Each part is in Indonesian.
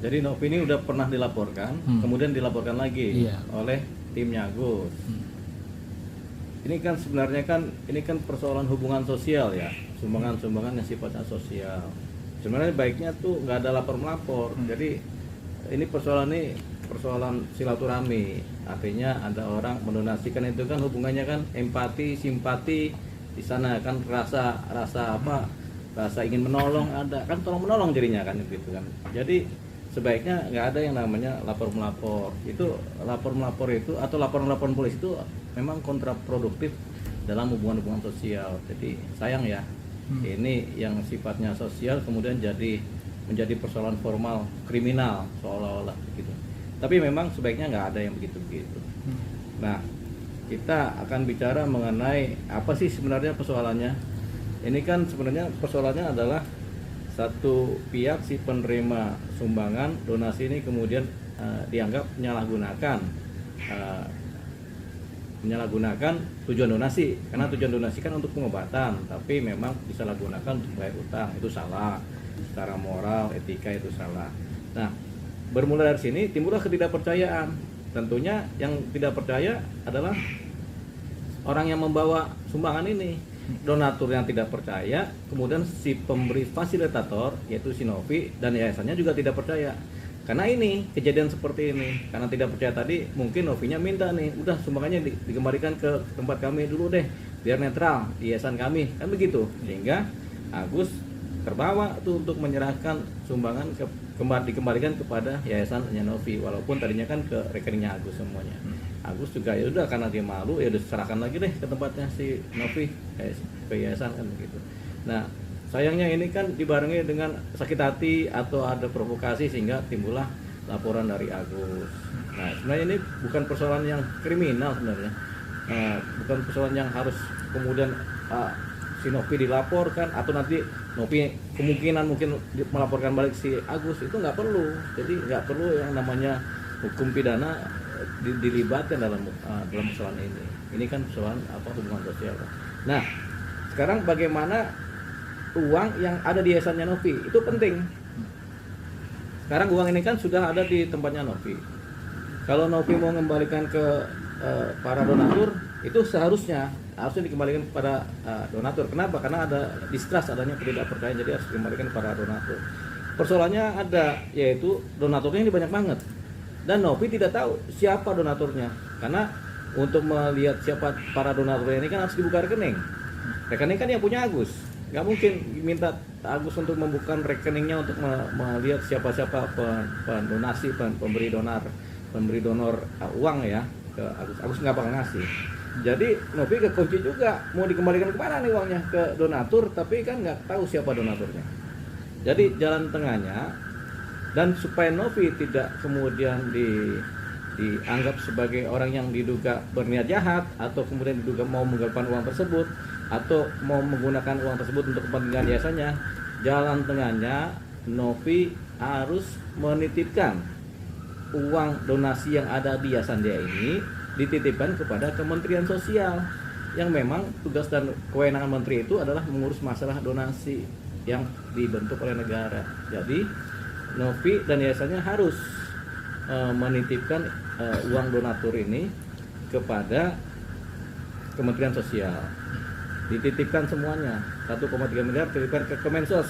Jadi Novi ini udah pernah dilaporkan, kemudian dilaporkan lagi Iya. oleh timnya Agus. Ini kan sebenarnya ini kan persoalan hubungan sosial ya, sumbangan-sumbangan yang sifatnya sosial. Sebenarnya baiknya tuh nggak ada lapor melapor. Jadi ini persoalan silaturahmi. Artinya ada orang mendonasikan, itu kan hubungannya kan empati, simpati di sana kan, rasa ingin menolong, ada kan tolong menolong jadinya kan gitu kan. Jadi sebaiknya nggak ada yang namanya lapor melapor. Itu lapor melapor itu atau laporan polisi itu memang kontraproduktif dalam hubungan sosial. Jadi sayang ya, ini yang sifatnya sosial kemudian menjadi persoalan formal kriminal seolah-olah begitu. Tapi memang sebaiknya nggak ada yang begitu-begitu. Nah, kita akan bicara mengenai apa sih sebenarnya persoalannya. Ini kan sebenarnya persoalannya adalah satu pihak si penerima sumbangan donasi ini kemudian dianggap menyalahgunakan tujuan donasi, karena tujuan donasi kan untuk pengobatan, tapi memang disalahgunakan untuk bayar utang. Itu salah secara moral, etika, itu salah. Nah, bermula dari sini timbullah ketidakpercayaan. Tentunya yang tidak percaya adalah orang yang membawa sumbangan ini, donatur yang tidak percaya, kemudian si pemberi fasilitator yaitu si Novi dan yayasannya juga tidak percaya. Karena ini kejadian seperti ini, karena tidak percaya tadi, mungkin Novinya minta nih, udah sumbangannya dikembalikan ke tempat kami dulu deh, biar netral di yayasan kami, kan begitu. Sehingga Agus terbawa tuh untuk menyerahkan sumbangan dikembalikan kepada yayasannya Novi, walaupun tadinya kan ke rekeningnya Agus semuanya. Agus juga ya udah, karena dia malu ya udah serahkan lagi deh ke tempatnya si Novi, ke yayasan kan begitu. Nah, sayangnya ini kan dibarengi dengan sakit hati atau ada provokasi sehingga timbullah laporan dari Agus. Nah, sebenarnya ini bukan persoalan yang kriminal sebenarnya. Bukan persoalan yang harus kemudian si Novi dilaporkan atau nanti Novi kemungkinan mungkin melaporkan balik si Agus, itu nggak perlu. Jadi nggak perlu yang namanya hukum pidana dilibatkan dalam persoalan ini. Ini kan persoalan hubungan sosial. Nah, sekarang bagaimana uang yang ada di yayasannya Novi itu penting. Sekarang uang ini kan sudah ada di tempatnya Novi. Kalau Novi mau mengembalikan ke para donatur, itu harusnya dikembalikan kepada donatur. Kenapa? Karena ada distrust, adanya ketidakpercayaan, jadi harus dikembalikan kepada donatur. Persoalannya ada, yaitu donaturnya ini banyak banget dan Novi tidak tahu siapa donaturnya. Karena untuk melihat siapa para donaturnya ini kan harus dibuka rekening. Rekening kan yang punya Agus. Nggak mungkin minta Agus untuk membuka rekeningnya untuk melihat siapa-siapa pendonasi, pemberi donor uang ya ke Agus. Agus nggak bakal ngasih. Jadi Novi kekunci juga, mau dikembalikan kemana nih uangnya, ke donatur, tapi kan nggak tahu siapa donaturnya. Jadi jalan tengahnya, dan supaya Novi tidak kemudian dianggap sebagai orang yang diduga berniat jahat atau kemudian diduga mau menggelapkan uang tersebut atau mau menggunakan uang tersebut untuk kepentingan yayasannya, jalan tengahnya Novi harus menitipkan uang donasi yang ada di yayasan dia ini, dititipkan kepada Kementerian Sosial, yang memang tugas dan kewenangan menteri itu adalah mengurus masalah donasi yang dibentuk oleh negara. Jadi Novi dan yayasannya harus menitipkan uang donatur ini kepada Kementerian Sosial. Dititipkan semuanya, 1,3 miliar dititipkan ke Kemensos.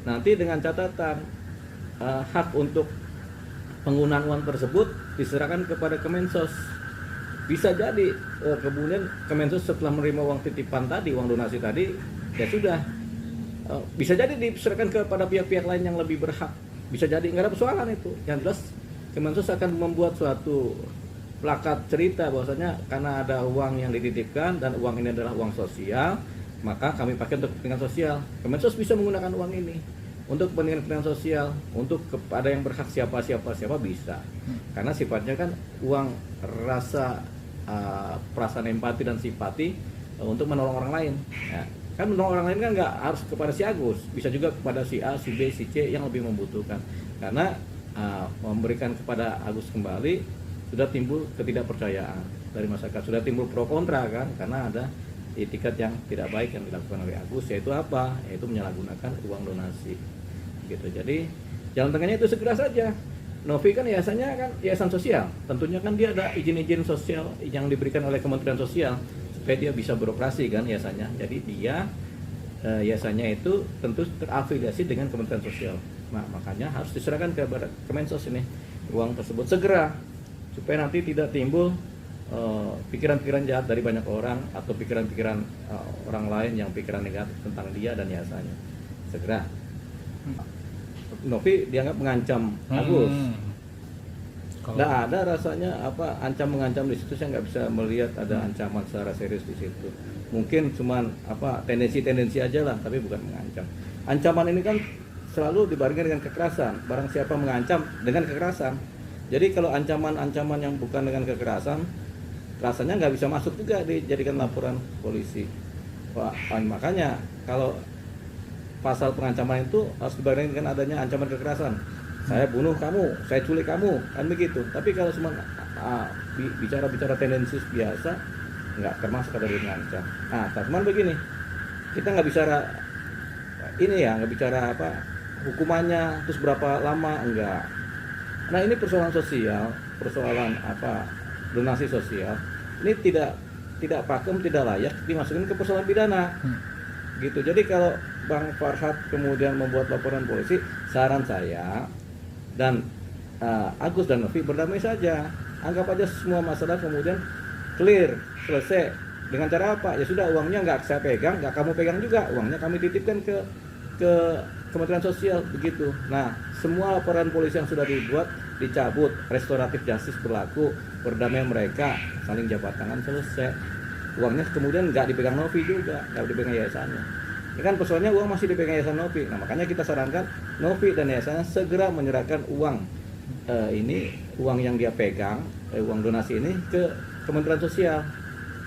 Nanti dengan catatan hak untuk penggunaan uang tersebut diserahkan kepada Kemensos. Bisa jadi kemudian Kemensos setelah menerima uang titipan tadi, uang donasi tadi, ya sudah, bisa jadi diserahkan kepada pihak-pihak lain yang lebih berhak. Bisa jadi, nggak ada persoalan itu. Yang jelas Kemensos akan membuat suatu plakat cerita bahwasanya karena ada uang yang dititipkan dan uang ini adalah uang sosial, maka kami pakai untuk kepentingan sosial. Kemensos bisa menggunakan uang ini untuk kepentingan sosial, untuk kepada yang berhak siapa bisa. Karena sifatnya kan uang rasa perasaan empati dan simpati untuk menolong orang lain. Ya, kan menolong orang lain kan nggak harus kepada si Agus, bisa juga kepada si A, si B, si C yang lebih membutuhkan. Karena memberikan kepada Agus kembali sudah timbul ketidakpercayaan dari masyarakat, sudah timbul pro kontra kan, karena ada itikat yang tidak baik yang dilakukan oleh Agus, yaitu apa? Yaitu menyalahgunakan uang donasi gitu. Jadi Jalan tengahnya itu segera saja. Novi kan yayasannya kan yayasan sosial, tentunya kan dia ada izin-izin sosial yang diberikan oleh Kementerian Sosial supaya dia bisa beroperasi kan yayasannya. Jadi dia yayasannya itu tentu terafiliasi dengan Kementerian Sosial. Nah, makanya harus diserahkan ke Kemensos ini uang tersebut segera supaya nanti tidak timbul pikiran-pikiran jahat dari banyak orang atau pikiran-pikiran orang lain yang pikiran negatif tentang dia dan yayasannya. Segera. Novi dianggap mengancam Agus. Nggak ada rasanya apa ancam mengancam di situ, saya nggak bisa melihat ada ancaman secara serius di situ. Mungkin cuman apa tendensi-tendensi aja lah, tapi bukan mengancam. Ancaman ini kan selalu dibarengi dengan kekerasan. Barang siapa mengancam dengan kekerasan. Jadi kalau ancaman-ancaman yang bukan dengan kekerasan, rasanya nggak bisa masuk juga dijadikan laporan polisi. Wah, makanya kalau pasal pengancaman itu harus dibarengi dengan adanya ancaman kekerasan. Saya bunuh kamu, saya culik kamu, kan begitu. Tapi kalau cuma bicara-bicara tendensius biasa, nggak termasuk ada mengancam. Nah, teman begini, kita nggak bicara ini ya, nggak bicara apa hukumannya, terus berapa lama, enggak. Nah, ini persoalan sosial, persoalan apa donasi sosial. Ini tidak pakem, tidak layak dimasukin ke persoalan pidana. Gitu. Jadi kalau Bang Farhad kemudian membuat laporan polisi, saran saya dan Agus dan Novi berdamai saja. Anggap aja semua masalah kemudian clear, selesai. Dengan cara apa? Ya sudah, uangnya nggak saya pegang, nggak kamu pegang juga. Uangnya kami titipkan ke Kementerian Sosial, begitu. Nah, semua laporan polisi yang sudah dibuat dicabut, restoratif justice berlaku, berdamai mereka, saling jabat tangan, selesai. Uangnya kemudian nggak dipegang Novi juga, nggak dipegang yayasannya. Ini kan persoalannya uang masih dipegang yayasan Novi. Nah, makanya kita sarankan Novi dan yayasannya segera menyerahkan uang uang yang dia pegang, uang donasi ini ke Kementerian Sosial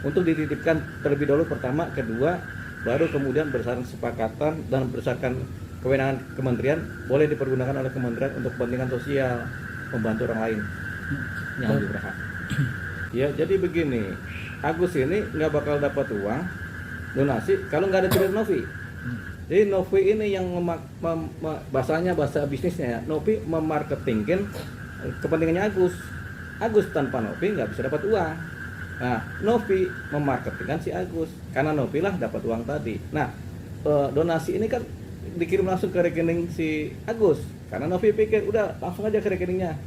untuk dititipkan terlebih dahulu pertama, kedua, baru kemudian berdasarkan kesepakatan dan berdasarkan kewenangan kementerian boleh dipergunakan oleh kementerian untuk kepentingan sosial, membantu orang lain yang lebih berhak. Ya, jadi begini, Agus ini nggak bakal dapat uang donasi kalau nggak ada cerita Novi. Jadi Novi ini yang bahasanya bahasa bisnisnya ya, Novi memarketingkan kepentingannya Agus. Agus tanpa Novi nggak bisa dapat uang. Nah, Novi memarketingkan si Agus karena Novi lah dapat uang tadi. Nah, donasi ini kan dikirim langsung ke rekening si Agus karena Novi pikir udah langsung aja ke rekeningnya.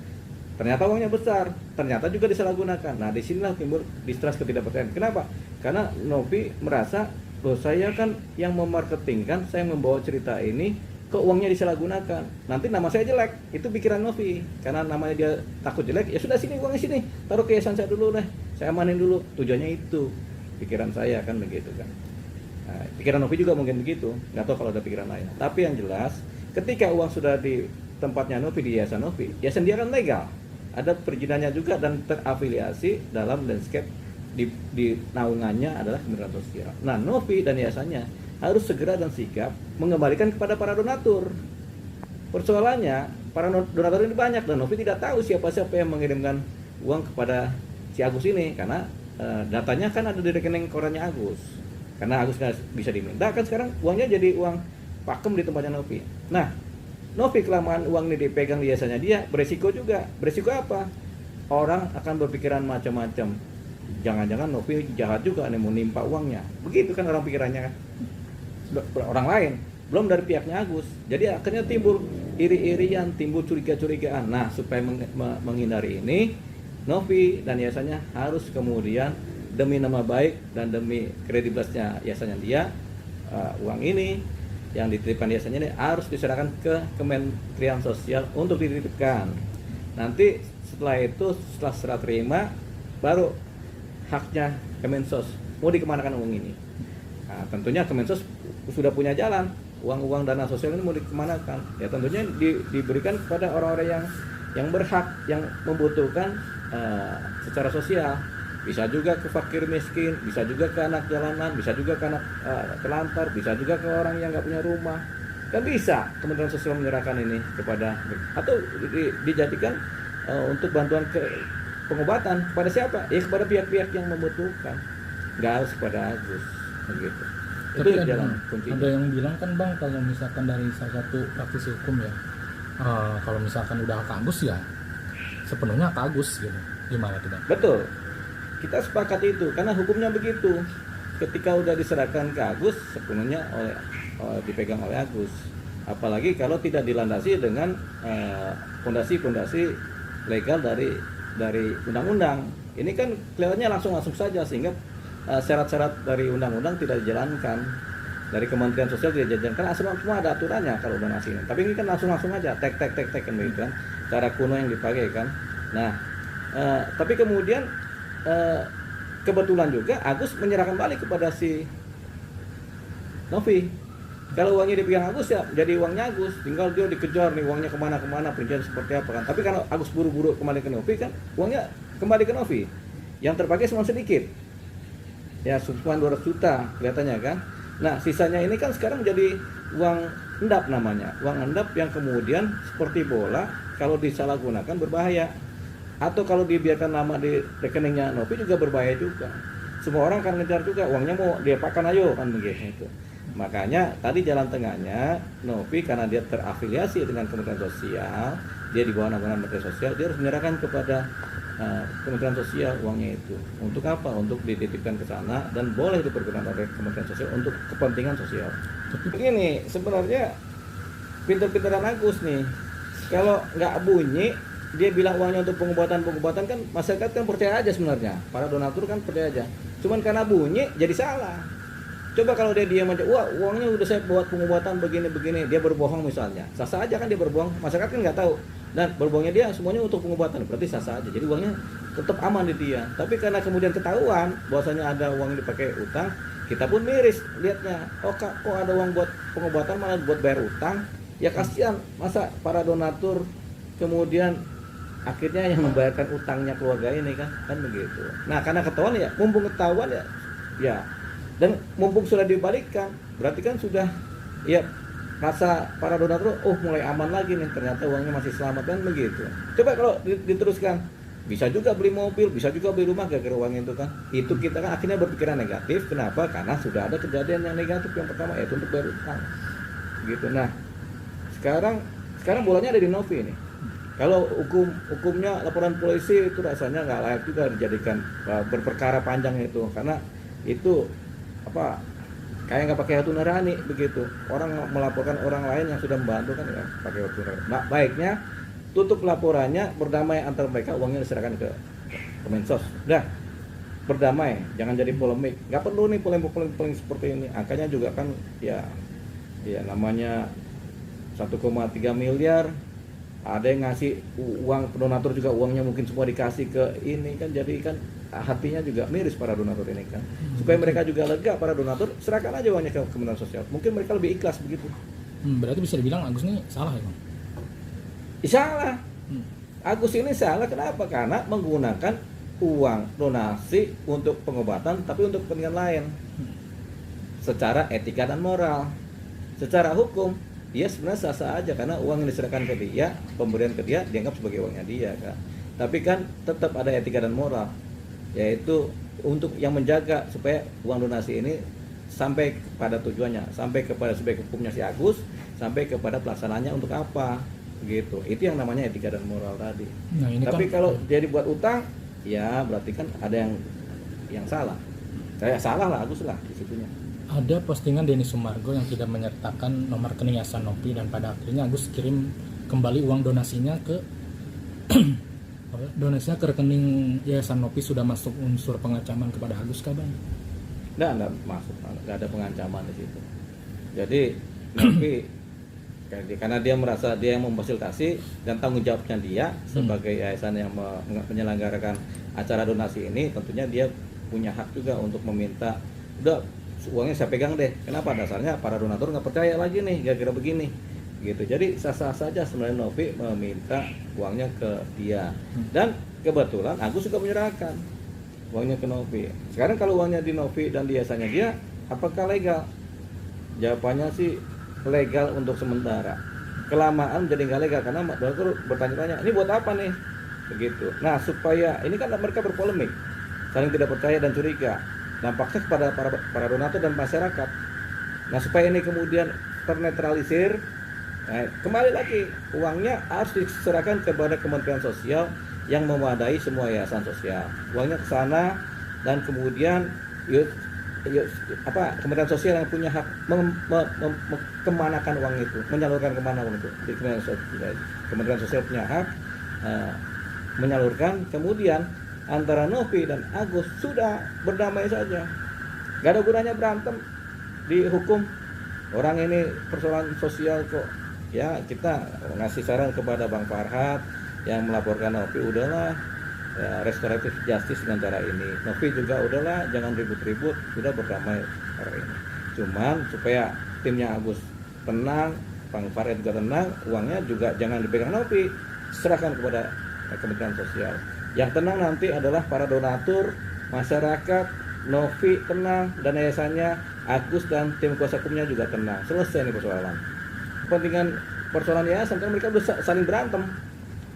Ternyata uangnya besar, ternyata juga disalahgunakan. Nah, disinilah timbul distrust, ketidakpercayaan. Kenapa? Karena Novi merasa, loh saya kan yang memarketingkan, saya membawa cerita ini, kok uangnya disalahgunakan. Nanti nama saya jelek, itu pikiran Novi. Karena namanya dia takut jelek, ya sudah sini uangnya sini, taruh ke yayasan saya dulu deh, saya amanin dulu. Tujuannya itu, pikiran saya kan begitu kan. Nah, pikiran Novi juga mungkin begitu, nggak tahu kalau ada pikiran lain. Tapi yang jelas, ketika uang sudah di tempatnya Novi, di yayasan Novi, yayasan dia kan legal. Ada perizinannya juga dan terafiliasi dalam landscape di naungannya adalah Kementerian Sosial. Nah, Novi dan yayasannya harus segera dan sigap mengembalikan kepada para donatur. Persoalannya, para donatur ini banyak dan Novi tidak tahu siapa-siapa yang mengirimkan uang kepada si Agus ini karena datanya kan ada di rekening korannya Agus. Karena Agus nggak bisa diminta, kan sekarang uangnya jadi uang pakem di tempatnya Novi. Nah, Novi kelamaan uang ini dipegang di yayasannya dia, beresiko juga. Beresiko apa? Orang akan berpikiran macam-macam. Jangan-jangan Novi jahat juga nih mau nimpa uangnya. Begitu kan orang pikirannya kan. Orang lain, belum dari pihaknya Agus. Jadi akhirnya timbul iri-irian, timbul curiga-curigaan. Nah, supaya menghindari ini, Novi dan yayasannya harus kemudian demi nama baik dan demi kredibilitasnya yayasannya dia, uang ini yang dititipkan yayasannya ini harus diserahkan ke Kementerian Sosial untuk dititipkan. Nanti setelah itu, setelah serah terima, baru haknya Kemensos mau dikemanakan uang ini. Nah, tentunya Kemensos sudah punya jalan, uang-uang dana sosial ini mau dikemanakan. Ya tentunya diberikan kepada orang-orang yang berhak, yang membutuhkan secara sosial. Bisa juga ke fakir miskin, bisa juga ke anak jalanan, bisa juga ke anak telantar, bisa juga ke orang yang nggak punya rumah. Kan bisa Kementerian Sosial menyerahkan ini kepada, atau dijadikan untuk bantuan ke pengobatan kepada siapa? Ya kepada pihak-pihak yang membutuhkan, nggak harus kepada Agus, begitu. Tapi Itu jalan kuncinya. ada yang bilang kan Bang, kalau misalkan dari salah satu praktisi hukum ya, Kalau misalkan udah ke Agus ya sepenuhnya ke Agus gitu. Gimana tuh Bang? Betul, kita sepakat itu karena hukumnya begitu. Ketika udah diserahkan ke Agus, sepenuhnya dipegang oleh Agus. Apalagi kalau tidak dilandasi dengan fondasi-fondasi legal dari undang-undang. Ini kan kelihatannya langsung saja, sehingga syarat-syarat dari undang-undang tidak dijalankan, dari Kementerian Sosial tidak dijalankan. Semua ada aturannya kalau donasi ini. Tapi ini kan langsung aja, tek kan begitu kan, cara kuno yang dipakai kan. Nah, tapi kemudian kebetulan juga Agus menyerahkan balik kepada si Novi. Kalau uangnya dipegang Agus ya jadi uangnya Agus, tinggal dia dikejar nih uangnya kemana perincian seperti apa kan. Tapi kalau Agus buru-buru kembali ke Novi kan uangnya kembali ke Novi, yang terpakai cuma sedikit ya, cuma 200 juta kelihatannya kan. Nah sisanya ini kan sekarang jadi uang endap namanya, uang endap yang kemudian seperti bola, kalau disalahgunakan berbahaya. Atau kalau dibiarkan nama di rekeningnya Novi juga berbahaya juga. Semua orang akan ngejar juga, uangnya mau diapakan ayo kan begitu. Makanya tadi jalan tengahnya Novi, karena dia terafiliasi dengan Kementerian Sosial, dia di bawah naungan Kementerian Sosial, dia harus menyerahkan kepada Kementerian Sosial uangnya itu. Untuk apa? Untuk dititipkan ke sana dan boleh dipergunakan oleh Kementerian Sosial untuk kepentingan sosial. Begini, sebenarnya pinter-pinteran Agus nih. Kalau nggak bunyi dia bilang uangnya untuk pengobatan kan masyarakat kan percaya aja sebenarnya, para donatur kan percaya aja. Cuman karena bunyi jadi salah. Coba kalau dia diam aja, wah uangnya udah saya buat pengobatan begini, dia berbohong misalnya, sah-sah aja kan dia berbohong, masyarakat kan nggak tahu. Dan berbohongnya dia semuanya untuk pengobatan, berarti sah-sah aja. Jadi uangnya tetap aman di dia. Tapi karena kemudian ketahuan bahwasanya ada uang yang dipakai utang, kita pun miris lihatnya. Oh kok ada uang buat pengobatan malah buat bayar utang? Ya kasihan, masa para donatur kemudian akhirnya yang membayarkan utangnya keluarga ini kan begitu. Nah karena ketahuan ya, mumpung ketahuan ya dan mumpung sudah dibalikkan, berarti kan sudah ya rasa para donatur mulai aman lagi nih, ternyata uangnya masih selamat kan begitu. Coba kalau diteruskan, bisa juga beli mobil, bisa juga beli rumah gara-gara uang itu kan. Itu kita kan akhirnya berpikiran negatif. Kenapa? Karena sudah ada kejadian yang negatif. Yang pertama yaitu untuk bayar utang gitu. Nah sekarang bolanya ada di Novi nih. Kalau hukumnya laporan polisi itu rasanya nggak layak juga dijadikan berperkara panjang itu, karena itu apa kayak nggak pakai hati nurani begitu. Orang melaporkan orang lain yang sudah membantu kan ya pakai hati nurani. Nah, baiknya tutup laporannya, berdamai antara mereka, uangnya diserahkan ke Kemensos. Udah berdamai, jangan jadi polemik. Nggak perlu nih polemik seperti ini. Angkanya juga kan ya namanya 1,3 miliar. Ada yang ngasih uang donatur juga, uangnya mungkin semua dikasih ke ini kan, jadi kan hatinya juga miris para donatur ini kan. Supaya mereka juga lega, para donatur serahkan aja uangnya ke Kementerian Sosial, mungkin mereka lebih ikhlas begitu. Berarti bisa dibilang Agus ini salah ya Bang? Salah. Agus ini salah kenapa? Karena menggunakan uang donasi untuk pengobatan tapi untuk kepentingan lain. Secara etika dan moral, secara hukum dia sebenarnya sah-sah aja, karena uang yang diserahkan ke dia, pemberian ke dia dianggap sebagai uangnya dia kan. Tapi kan tetap ada etika dan moral, yaitu untuk yang menjaga supaya uang donasi ini sampai kepada tujuannya, sampai kepada subjek hukumnya si Agus, sampai kepada pelaksananya untuk apa gitu. Itu yang namanya etika dan moral tadi. Nah, ini tapi kan, kalau dia dibuat utang, ya berarti kan ada yang salah. Kayak salah lah Agus lah di situnya. ada postingan Denny Sumargo yang tidak menyertakan nomor rekening Yayasan Nopi, dan pada akhirnya Agus kirim kembali uang donasinya ke rekening Yayasan Nopi. Sudah masuk unsur pengancaman kepada Agus kah Bang? Nggak masuk, nggak ada pengancaman di situ. Jadi Nopi karena dia merasa dia yang memfasilitasi dan tanggung jawabnya dia sebagai yayasan yang menyelenggarakan acara donasi ini, tentunya dia punya hak juga untuk meminta, udah uangnya saya pegang deh. Kenapa? Dasarnya para donatur nggak percaya lagi nih gara-gara begini gitu. Jadi sah-sah saja sebenarnya Novi meminta uangnya ke dia, dan kebetulan Agus juga menyerahkan uangnya ke Novi. Sekarang kalau uangnya di Novi dan di yayasannya dia, apakah legal? Jawabannya sih legal untuk sementara. Kelamaan jadi nggak legal karena donatur bertanya-tanya, ini buat apa nih begitu. Nah supaya ini kan mereka berpolemik, saling tidak percaya dan curiga, dampaknya kepada para donatur dan masyarakat. Nah supaya ini kemudian ternetralisir, Nah, kembali lagi, uangnya harus diserahkan kepada Kementerian Sosial yang memadai semua yayasan sosial. Uangnya ke sana dan kemudian yuk, Kementerian Sosial yang punya hak kemanakan uang itu, menyalurkan kemana uang itu. Jadi Kementerian Sosial punya hak menyalurkan, kemudian antara Novi dan Agus sudah berdamai saja. Gak ada gunanya berantem, dihukum. Orang ini persoalan sosial kok. Ya, kita ngasih saran kepada Bang Farhat yang melaporkan Novi, udahlah ya, restoratif justice dengan cara ini. Novi juga udahlah, jangan ribut-ribut, sudah berdamai hari ini. Cuman supaya timnya Agus tenang, Bang Farhat juga tenang, uangnya juga jangan dipegang Novi, serahkan kepada Kementerian Sosial. Yang tenang nanti adalah para donatur, masyarakat, Novi tenang, dan yayasannya, Agus dan tim kuasa hukumnya juga tenang. Selesai nih persoalan. Kepentingan persoalan yayasan kan mereka udah saling berantem,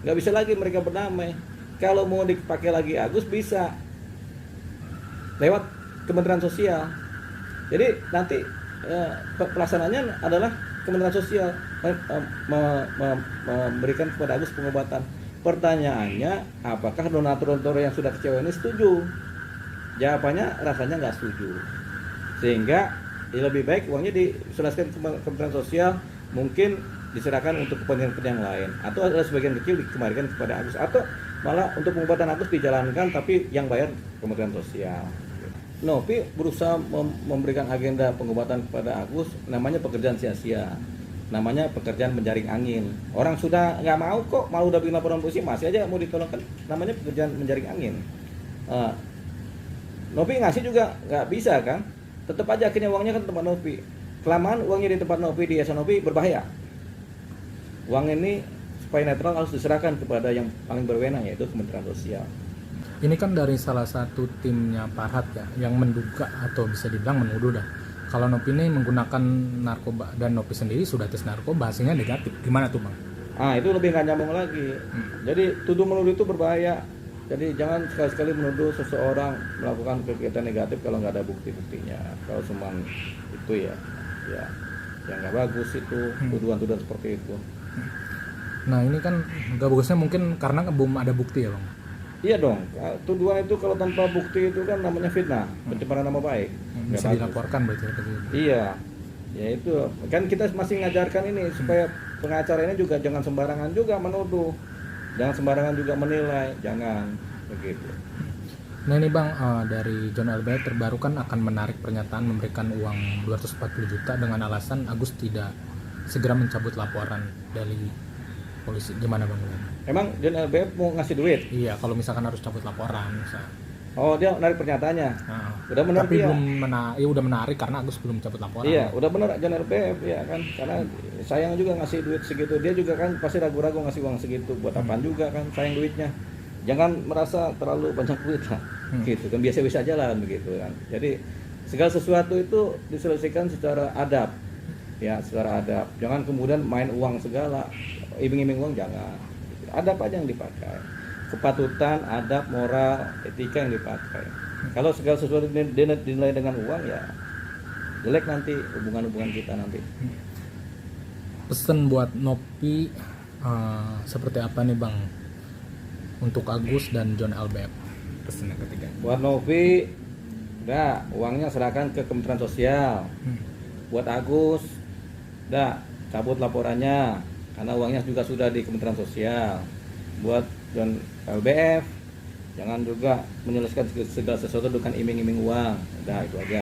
nggak bisa lagi mereka berdamai. Kalau mau dipakai lagi Agus bisa lewat Kementerian Sosial. Jadi nanti pelaksananya adalah Kementerian Sosial memberikan kepada Agus pengobatan. Pertanyaannya, apakah donatur-donatur yang sudah kecewa ini setuju? Jawabannya rasanya nggak setuju. Sehingga lebih baik uangnya diserahkan ke Kementerian Sosial, mungkin diserahkan untuk kepentingan lain, atau ada sebagian kecil dikembalikan kepada Agus, atau malah untuk pengobatan Agus dijalankan tapi yang bayar Kementerian Sosial. Novi berusaha memberikan agenda pengobatan kepada Agus, namanya pekerjaan sia-sia, namanya pekerjaan menjaring angin. Orang sudah nggak mau kok, malu udah bikin laporan polisi masih aja mau ditolongkan, namanya pekerjaan menjaring angin. Novi ngasih juga nggak bisa kan, tetap aja akhirnya uangnya kan tempat Novi. Kelamaan uangnya di tempat Novi, di yayasan Novi, berbahaya. Uang ini supaya netral harus diserahkan kepada yang paling berwenang, yaitu Kementerian Sosial. Ini kan dari salah satu timnya Farhat ya, yang menduga atau bisa dibilang menuduh dah, kalau Novi ini menggunakan narkoba, dan Novi sendiri sudah tes narkoba, hasilnya negatif. Gimana tuh Bang? Itu lebih nggak nyambung lagi. Jadi tuduh menuduh itu berbahaya. Jadi jangan sekali-sekali menuduh seseorang melakukan kegiatan negatif kalau nggak ada bukti-buktinya. Kalau cuma itu ya nggak bagus itu, tuduhan-tuduhan seperti itu. Nah ini kan nggak bagusnya mungkin karena belum ada bukti ya Bang? Iya dong, tuduhan itu kalau tanpa bukti itu kan namanya fitnah, pencemaran nama baik. Bisa dilaporkan berarti ya? Iya, ya itu kan kita masih ngajarkan ini supaya pengacara ini juga jangan sembarangan juga menuduh, jangan sembarangan juga menilai, jangan begitu. Nah ini Bang, dari John LBF terbaru kan akan menarik pernyataan memberikan uang 240 juta dengan alasan Agus tidak segera mencabut laporan dari polisi. Gimana Bang? Emang John LBF mau ngasih duit? Iya, kalau misalkan harus cabut laporan misalnya. Oh, dia menarik pernyataannya. Udah benar. Tapi dia udah menarik karena Agus belum cabut laporan. Iya, udah benar John LBF ya kan, karena sayang juga ngasih duit segitu. Dia juga kan pasti ragu-ragu ngasih uang segitu buat apaan juga kan, sayang duitnya. Jangan merasa terlalu banyak duit lah, gitu kan, biasa-biasa aja lah begitu kan. Jadi segala sesuatu itu diselesaikan secara adab, ya secara adab. Jangan kemudian main uang segala, iming-iming uang jangan. Adab aja yang dipakai, kepatutan, adab, moral, etika yang dipakai. Kalau segala sesuatu dinilai dengan uang ya jelek nanti hubungan-hubungan kita nanti. Pesan buat Novi seperti apa nih Bang untuk Agus dan John LBF? Pesan yang ketiga. Buat Novi, udah uangnya serahkan ke Kementerian Sosial. Buat Agus, udah cabut laporannya karena uangnya juga sudah di Kementerian Sosial. Buat John LBF, jangan juga menyelesaikan segala sesuatu dengan iming-iming uang. Udah itu aja.